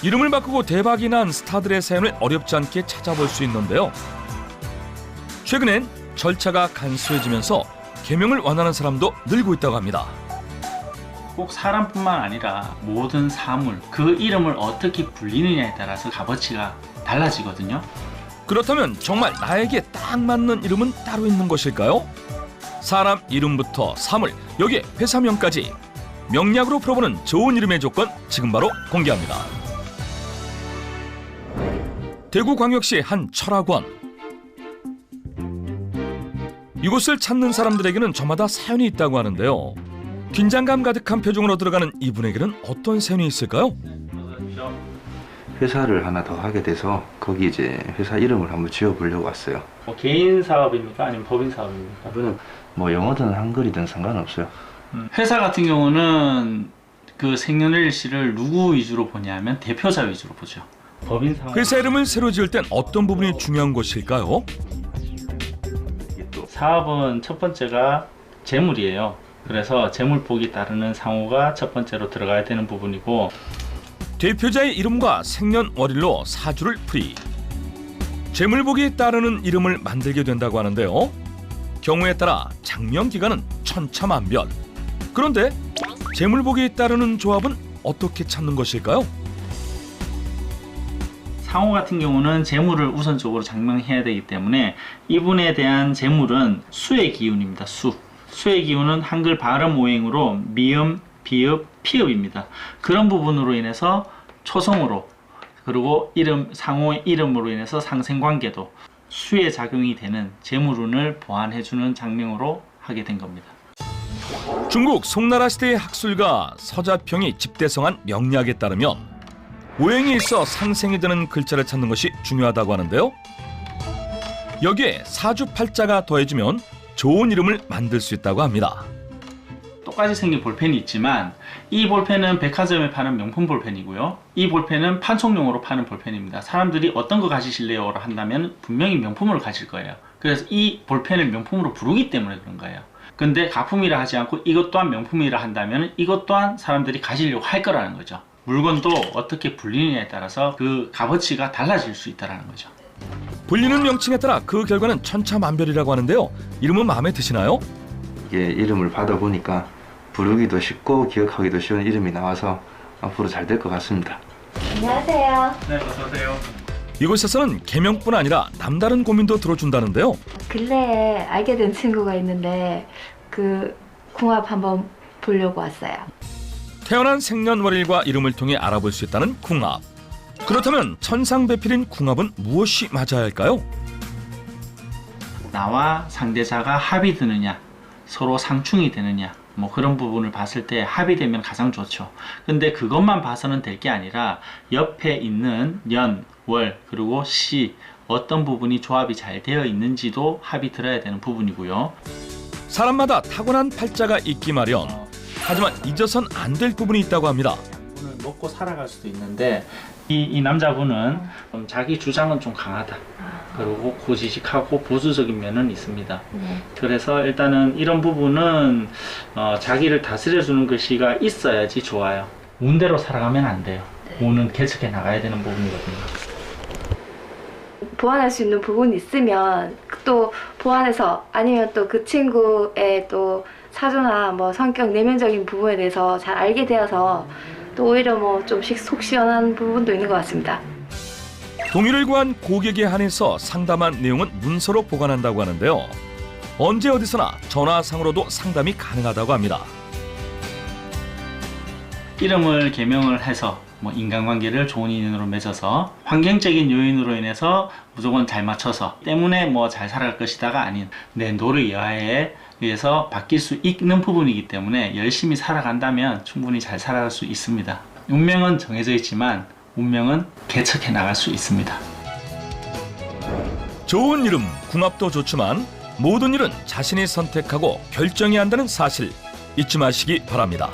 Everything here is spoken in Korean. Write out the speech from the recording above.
이름을 바꾸고 대박이 난 스타들의 사연을 어렵지 않게 찾아볼 수 있는데요. 최근엔 절차가 간소해지면서 개명을 원하는 사람도 늘고 있다고 합니다. 꼭 사람뿐만 아니라 모든 사물, 그 이름을 어떻게 불리느냐에 따라서 값어치가 달라지거든요. 그렇다면 정말 나에게 딱 맞는 이름은 따로 있는 것일까요? 사람 이름부터 사물, 여기에 회사명까지 명략으로 풀어보는 좋은 이름의 조건 지금 바로 공개합니다. 대구광역시 한 철학원. 이곳을 찾는 사람들에게는 저마다 사연이 있다고 하는데요. 긴장감 가득한 표정으로 들어가는 이분에게는 어떤 사연이 있을까요? 회사를 하나 더 하게 돼서 거기 이제 회사 이름을 한번 지어보려고 왔어요. 개인 사업입니까? 아니면 법인 사업입니까? 이거는 뭐 영어든 한글이든 상관없어요. 회사 같은 경우는 그 생년월일시를 누구 위주로 보냐면 대표자 위주로 보죠. 법인 사업. 회사 이름을 새로 지을 땐 어떤 부분이 중요한 것일까요? 이게 또 사업은 첫 번째가 재물이에요. 그래서 재물복이 따르는 상호가 첫 번째로 들어가야 되는 부분이고, 대표자의 이름과 생년월일로 사주를 풀이. 재물복이 따르는 이름을 만들게 된다고 하는데요. 경우에 따라 장명 기간은 천차만별. 그런데 재물복이 따르는 조합은 어떻게 찾는 것일까요? 상호 같은 경우는 재물을 우선적으로 장명해야 되기 때문에 이분에 대한 재물은 수의 기운입니다. 수의 기운은 한글 발음 오행으로 미음, 비읍, 피읍입니다. 그런 부분으로 인해서 초성으로, 그리고 상호의 이름으로 인해서 상생관계도 수의 작용이 되는 재물운을 보완해주는 장명으로 하게 된 겁니다. 중국 송나라 시대의 학술가 서자평이 집대성한 명략에 따르면 오행이 있어 상생이 되는 글자를 찾는 것이 중요하다고 하는데요. 여기에 사주팔자가 더해지면 좋은 이름을 만들 수 있다고 합니다. 똑같이 생긴 볼펜이 있지만 이 볼펜은 백화점에 파는 명품 볼펜이고요. 이 볼펜은 판촉용으로 파는 볼펜입니다. 사람들이 어떤 거 가지실래요? 한다면 분명히 명품으로 가질 거예요. 그래서 이 볼펜을 명품으로 부르기 때문에 그런 거예요. 근데 가품이라 하지 않고 이것 또한 명품이라 한다면 이것 또한 사람들이 가지려고 할 거라는 거죠. 물건도 어떻게 불리느냐에 따라서 그 값어치가 달라질 수 있다는 거죠. 불리는 명칭에 따라 그 결과는 천차만별이라고 하는데요. 이름은 마음에 드시나요? 이게 이름을 받아보니까 부르기도 쉽고 기억하기도 쉬운 이름이 나와서 앞으로 잘 될 것 같습니다. 안녕하세요. 네, 어서 오세요. 이곳에서는 개명뿐 아니라 남다른 고민도 들어준다는데요. 근래에 알게 된 친구가 있는데 그 궁합 한번 보려고 왔어요. 태어난 생년월일과 이름을 통해 알아볼 수 있다는 궁합. 그렇다면 천상배필인 궁합은 무엇이 맞아야 할까요? 나와 상대자가 합이 드느냐, 서로 상충이 되느냐, 뭐 그런 부분을 봤을 때 합이 되면 가장 좋죠. 근데 그것만 봐서는 될 게 아니라 옆에 있는 년, 월, 그리고 시, 어떤 부분이 조합이 잘 되어 있는지도 합이 들어야 되는 부분이고요. 사람마다 타고난 팔자가 있기 마련. 하지만 잊어선 안 될 부분이 있다고 합니다. 오늘 먹고 살아갈 수도 있는데 이 남자분은 좀 자기 주장은 좀 강하다. 그리고 고지식하고 보수적인 면은 있습니다. 그래서 일단은 이런 부분은 자기를 다스려주는 글씨가 있어야지 좋아요. 운대로 살아가면 안 돼요. 운은 개척해 나가야 되는 부분이거든요. 보완할 수 있는 부분이 있으면 또 보완해서, 아니면 또 그 친구의 또 사주나 뭐 성격, 내면적인 부분에 대해서 잘 알게 되어서 또 오히려 뭐 좀씩 속 시원한 부분도 있는 것 같습니다. 동의를 구한 고객에 한해서 상담한 내용은 문서로 보관한다고 하는데요. 언제 어디서나 전화상으로도 상담이 가능하다고 합니다. 이름을 개명을 해서 뭐 인간관계를 좋은 인연으로 맺어서 환경적인 요인으로 인해서 무조건 잘 맞춰서 때문에 뭐 잘 살아갈 것이다가 아닌 내 노력 여하에 의해서 바뀔 수 있는 부분이기 때문에 열심히 살아간다면 충분히 잘 살아갈 수 있습니다. 운명은 정해져 있지만 운명은 개척해 나갈 수 있습니다. 좋은 이름, 궁합도 좋지만 모든 일은 자신이 선택하고 결정해야 한다는 사실 잊지 마시기 바랍니다.